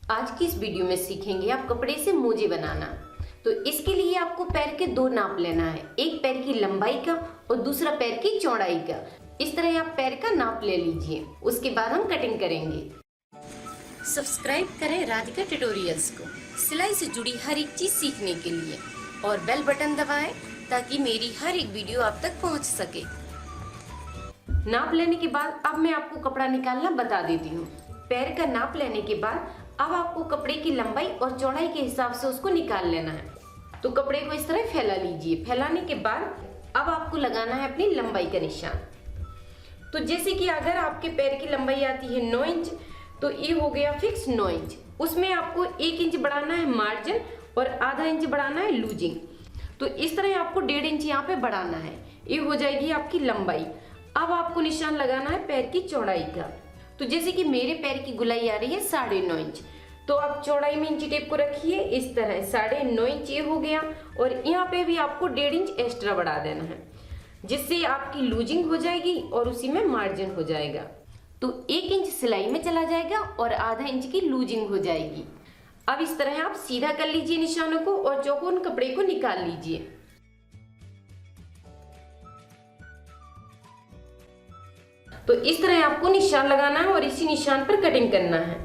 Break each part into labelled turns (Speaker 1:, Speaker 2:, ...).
Speaker 1: आज की इस वीडियो में सीखेंगे आप कपड़े से मोजे बनाना। तो इसके लिए आपको पैर के दो नाप लेना है, एक पैर की लंबाई का और दूसरा पैर की चौड़ाई का। इस तरह आप पैर का नाप ले लीजिए, उसके बाद हम कटिंग करेंगे। सब्सक्राइब करें राधिका ट्यूटोरियल्स को सिलाई से जुड़ी हर एक चीज सीखने के लिए और बेल बटन दबाएं ताकि मेरी हर एक वीडियो आप तक पहुंच सके। नाप लेने के बाद अब मैं आपको कपड़ा निकालना बता देती हूँ। पैर का नाप लेने के बाद अब आपको कपड़े की लंबाई और चौड़ाई के हिसाब से उसको निकाल लेना है। तो कपड़े को इस तरह फैला लीजिए। फैलाने के बाद अब आपको लगाना है अपनी लंबाई का निशान। तो जैसे कि अगर आपके पैर की लंबाई आती है 9 इंच, तो ये हो गया फिक्स 9 इंच। उसमें आपको 1 इंच बढ़ाना है मार्जिन और आधा इंच बढ़ाना है लूजिंग। तो इस तरह आपको 1.5 इंच यहाँ पे बढ़ाना है। ये हो जाएगी आपकी लंबाई। अब आपको निशान लगाना है पैर की चौड़ाई का। तो जैसे कि मेरे पैर की गुलाई आ रही है 9.5 इंच, तो आप चौड़ाई में इंची टेप को रखिए इस तरह 9.5 इंच ये हो गया। और यहाँ पे भी आपको 1.5 इंच एक्स्ट्रा बढ़ा देना है, जिससे आपकी लूजिंग हो जाएगी और उसी में मार्जिन हो जाएगा। तो 1 इंच सिलाई में चला जाएगा और आधा इंच की लूजिंग हो जाएगी। अब इस तरह आप सीधा कर लीजिए निशानों को और चौकोन कपड़े को निकाल लीजिए। तो इस तरह आपको निशान लगाना है और इसी निशान पर कटिंग करना है।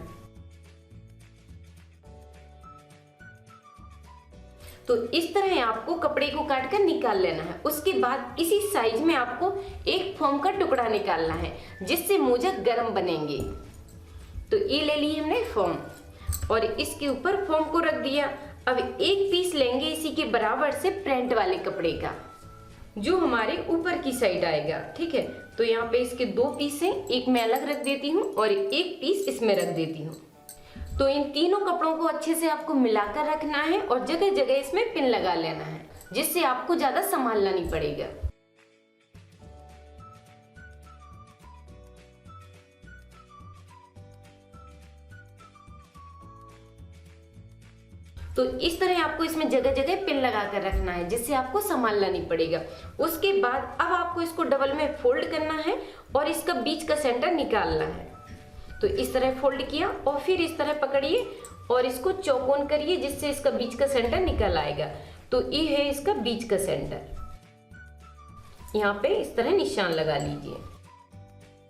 Speaker 1: तो इस तरह आपको कपड़े को काट कर निकाल लेना है। उसके बाद इसी साइज में आपको एक फोम का टुकड़ा निकालना है, जिससे मोजा गर्म बनेंगे। तो ये ले ली हमने फोम और इसके ऊपर फोम को रख दिया। अब एक पीस लेंगे इसी के बराबर से प्रिंट वाले कपड़े का, जो हमारे ऊपर की साइड आएगा। ठीक है, तो यहाँ पे इसके 2 पीस हैं, एक मैं अलग रख देती हूँ और एक पीस इसमें रख देती हूँ। तो इन तीनों कपड़ों को अच्छे से आपको मिलाकर रखना है और जगह जगह इसमें पिन लगा लेना है, जिससे आपको ज्यादा संभालना नहीं पड़ेगा। तो इस तरह आपको इसमें जगह जगह पिन लगा कर रखना है, जिससे आपको संभालना नहीं पड़ेगा। उसके बाद अब आपको इसको डबल में फोल्ड करना है और इसका बीच का सेंटर निकालना है। तो इस तरह फोल्ड किया और फिर इस तरह पकड़िए और इसको चौकोन करिए, जिससे इसका बीच का सेंटर निकल आएगा। तो ये है इसका बीच का सेंटर। यहाँ पे इस तरह निशान लगा लीजिए।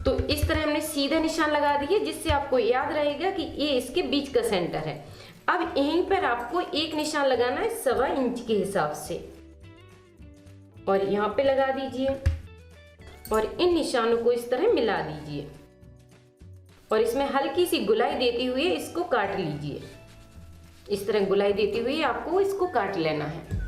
Speaker 1: तो इस तरह हमने सीधा निशान लगा दिए, जिससे आपको याद रहेगा कि ये इसके बीच का सेंटर है। अब यहीं पर आपको एक निशान लगाना है 1.25 इंच के हिसाब से और यहाँ पे लगा दीजिए और इन निशानों को इस तरह मिला दीजिए और इसमें हल्की सी गुलाई देते हुए इसको काट लीजिए। इस तरह गुलाई देते हुए आपको इसको काट लेना है।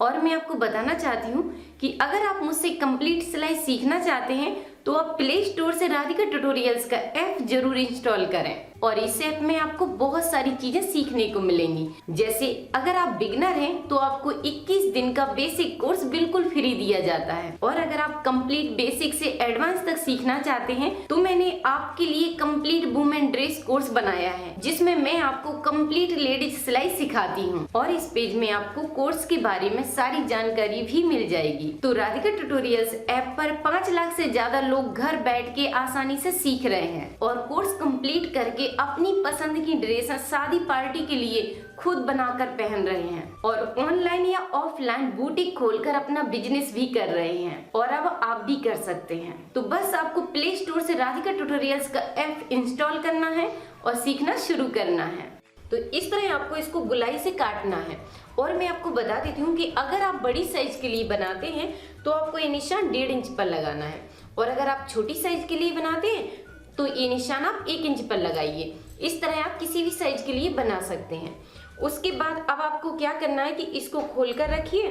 Speaker 1: और मैं आपको बताना चाहती हूँ कि अगर आप मुझसे कंप्लीट सिलाई सीखना चाहते हैं तो आप प्ले स्टोर से राधिका ट्यूटोरियल्स का ऐप जरूर इंस्टॉल करें। और इस ऐप में आपको बहुत सारी चीजें सीखने को मिलेंगी। जैसे अगर आप बिगनर हैं तो आपको 21 दिन का बेसिक कोर्स बिल्कुल फ्री दिया जाता है। और अगर आप कंप्लीट बेसिक से एडवांस तक सीखना चाहते हैं तो मैंने आपके लिए कंप्लीट वुमेन ड्रेस कोर्स बनाया है, जिसमें मैं आपको कंप्लीट लेडीज सिलाई सिखाती हूँ। और इस पेज में आपको कोर्स के बारे में सारी जानकारी भी मिल जाएगी। तो राधिका ट्यूटोरियल्स ऐप पर 5 लाख से ज्यादा लोग घर बैठ के आसानी से सीख रहे हैं और कोर्स कंप्लीट करके अपनी पसंद की ड्रेस शादी पार्टी के लिए खुद बनाकर पहन रहे हैं और ऑनलाइन या ऑफलाइन बुटीक खोलकर अपना बिजनेस भी कर रहे हैं। और अब आप भी कर सकते हैं। तो बस आपको प्ले स्टोर से राधिका ट्यूटोरियल्स का ऐप इंस्टॉल करना है और सीखना शुरू करना है। तो इस तरह आपको इसको गुलाई से काटना है। और मैं आपको बता देती हूँ कि अगर आप बड़ी साइज के लिए बनाते हैं तो आपको ये निशान 1.5 इंच पर लगाना है, और अगर आप छोटी साइज के लिए बनाते हैं तो ये निशान आप 1 इंच पर लगाइए। इस तरह आप किसी भी साइज के लिए बना सकते हैं। उसके बाद अब आपको क्या करना है कि इसको खोल कर रखिए।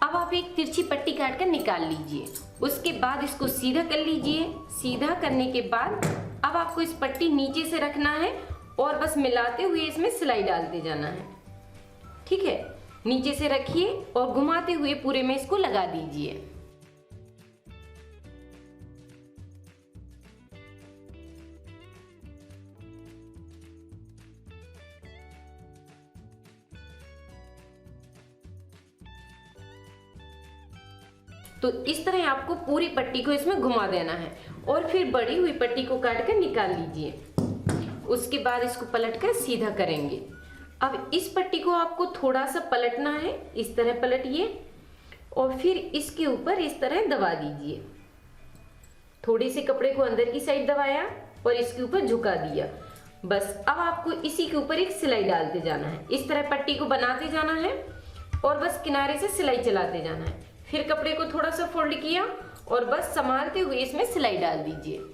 Speaker 1: अब आप एक तिरछी पट्टी काट कर निकाल लीजिए। उसके बाद इसको सीधा कर लीजिए। सीधा करने के बाद अब आपको इस पट्टी नीचे से रखना है और बस मिलाते हुए इसमें सिलाई डालते जाना है। ठीक है, नीचे से रखिए और घुमाते हुए पूरे में इसको लगा दीजिए। तो इस तरह आपको पूरी पट्टी को इसमें घुमा देना है और फिर बड़ी हुई पट्टी को काट कर निकाल लीजिए। उसके बाद इसको पलटकर सीधा करेंगे। अब इस पट्टी को आपको थोड़ा सा पलटना है, इस तरह पलटिए और फिर इसके ऊपर इस तरह दबा दीजिए। थोड़े से कपड़े को अंदर की साइड दबाया और इसके ऊपर झुका दिया। बस अब आपको इसी के ऊपर एक सिलाई डालते जाना है। इस तरह पट्टी को बनाते जाना है और बस किनारे से सिलाई चलाते जाना है। फिर कपड़े को थोड़ा सा फोल्ड किया और बस संभालते हुए इसमें सिलाई डाल दीजिए।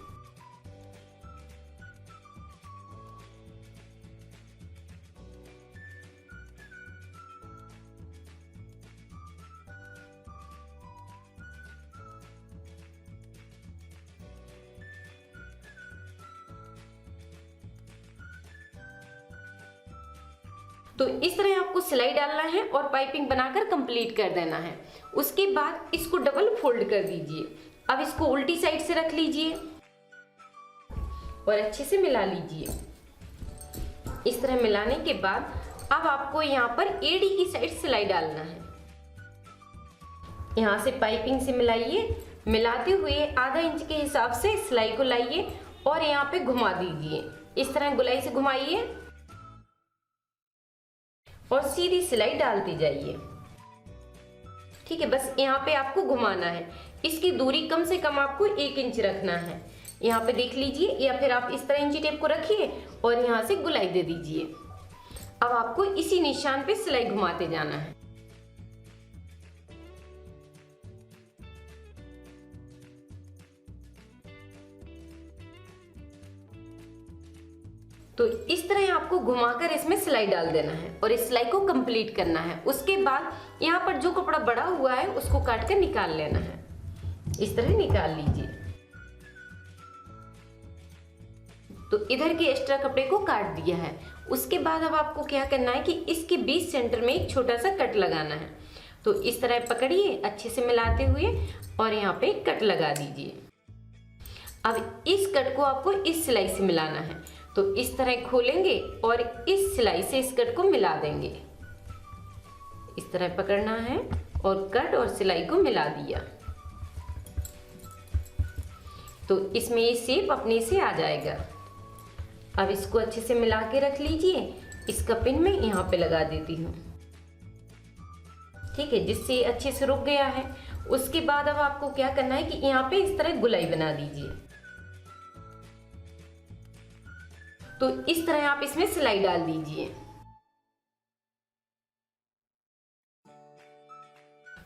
Speaker 1: तो इस तरह आपको सिलाई डालना है और पाइपिंग बनाकर कंप्लीट कर देना है। उसके बाद इसको डबल फोल्ड कर दीजिए। अब इसको उल्टी साइड से रख लीजिए और अच्छे से मिला लीजिए। इस तरह मिलाने के बाद अब आपको यहाँ पर एड़ी की साइड सिलाई डालना है। यहाँ से पाइपिंग से मिलाइए, मिलाते हुए आधा इंच के हिसाब से सिलाई को लाइए और यहाँ पे घुमा दीजिए। इस तरह गुलाई से घुमाइए और सीधी सिलाई डालती जाइए। ठीक है, बस यहाँ पे आपको घुमाना है। इसकी दूरी कम से कम आपको 1 इंच रखना है। यहाँ पे देख लीजिए, या फिर आप इस तरह इंची टेप को रखिए और यहाँ से गुलाई दे दीजिए। अब आपको इसी निशान पे सिलाई घुमाते जाना है। तो इस तरह आपको घुमाकर इसमें सिलाई डाल देना है और इस सिलाई को कंप्लीट करना है। उसके बाद यहाँ पर जो कपड़ा बड़ा हुआ है उसको काट कर निकाल लेना है। इस तरह निकाल लीजिए। तो इधर के एक्स्ट्रा कपड़े को काट दिया है। उसके बाद अब आपको क्या करना है कि इसके बीच सेंटर में एक छोटा सा कट लगाना है। तो इस तरह पकड़िए अच्छे से मिलाते हुए और यहाँ पे कट लगा दीजिए। अब इस कट को आपको इस सिलाई से मिलाना है। तो इस तरह खोलेंगे और इस सिलाई से इस कट को मिला देंगे। इस तरह पकड़ना है और कट और सिलाई को मिला दिया। तो इसमें ये शेप अपने से आ जाएगा। अब इसको अच्छे से मिला के रख लीजिए। इसका पिन मैं यहाँ पे लगा देती हूँ। ठीक है, जिससे अच्छे से रुक गया है। उसके बाद अब आपको क्या करना है कि यहाँ पे इस तरह गुलाई बना दीजिए। तो इस तरह आप इसमें सिलाई डाल दीजिए।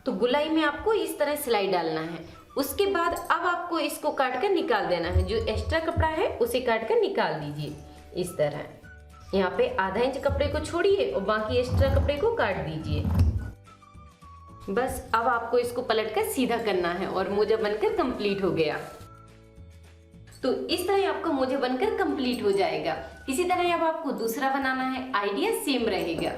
Speaker 1: तो गुलाई में आपको इस तरह सिलाई डालना है। उसके बाद अब आपको इसको काट कर निकाल देना है। जो एक्स्ट्रा कपड़ा है उसे काट कर निकाल दीजिए। इस तरह यहाँ पे आधा इंच कपड़े को छोड़िए और बाकी एक्स्ट्रा कपड़े को काट दीजिए। बस अब आपको इसको पलटकर सीधा करना है और मोजा बनकर कंप्लीट हो गया। तो इस तरह आपका मोजा बनकर कंप्लीट हो जाएगा। इसी तरह अब आपको दूसरा बनाना है, आइडिया सेम रहेगा।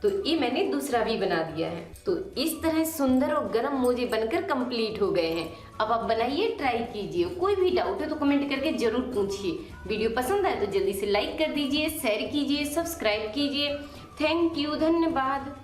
Speaker 1: तो ये मैंने दूसरा भी बना दिया है। तो इस तरह सुंदर और गर्म मोजे बनकर कंप्लीट हो गए हैं। अब आप बनाइए, ट्राई कीजिए। कोई भी डाउट है तो कमेंट करके जरूर पूछिए। वीडियो पसंद आए तो जल्दी से लाइक कर दीजिए, शेयर कीजिए, सब्सक्राइब कीजिए। थैंक यू, धन्यवाद।